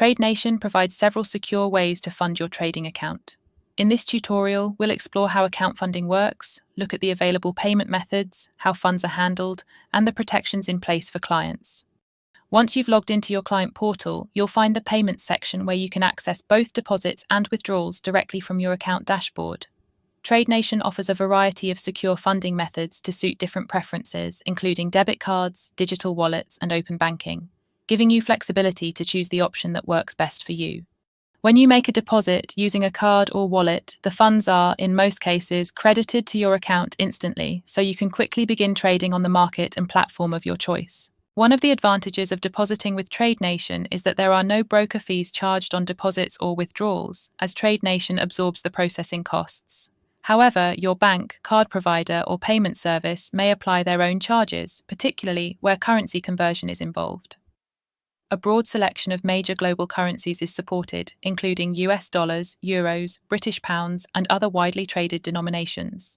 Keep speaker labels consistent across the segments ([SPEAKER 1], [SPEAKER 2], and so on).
[SPEAKER 1] TradeNation provides several secure ways to fund your trading account. In this tutorial, we'll explore how account funding works, look at the available payment methods, how funds are handled, and the protections in place for clients. Once you've logged into your client portal, you'll find the Payments section where you can access both deposits and withdrawals directly from your account dashboard. TradeNation offers a variety of secure funding methods to suit different preferences, including debit cards, digital wallets, and open banking, giving you flexibility to choose the option that works best for you. When you make a deposit using a card or wallet, the funds are, in most cases, credited to your account instantly, so you can quickly begin trading on the market and platform of your choice. One of the advantages of depositing with TradeNation is that there are no broker fees charged on deposits or withdrawals, as TradeNation absorbs the processing costs. However, your bank, card provider, or payment service may apply their own charges, particularly where currency conversion is involved. A broad selection of major global currencies is supported, including US dollars, euros, British pounds, and other widely traded denominations.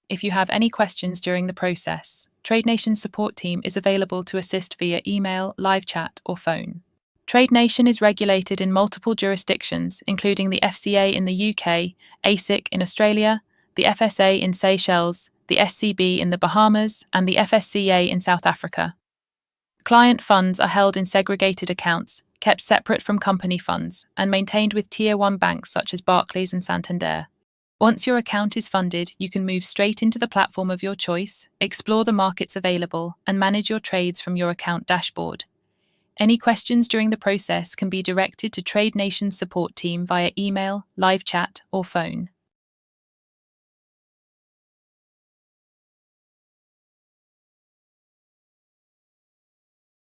[SPEAKER 1] If you have any questions during the process, TradeNation's support team is available to assist via email, live chat, or phone. TradeNation is regulated in multiple jurisdictions, including the FCA in the UK, ASIC in Australia, the FSA in Seychelles, the SCB in the Bahamas, and the FSCA in South Africa. Client funds are held in segregated accounts, kept separate from company funds, and maintained with Tier 1 banks such as Barclays and Santander. Once your account is funded, you can move straight into the platform of your choice, explore the markets available, and manage your trades from your account dashboard. Any questions during the process can be directed to TradeNation's support team via email, live chat, or phone.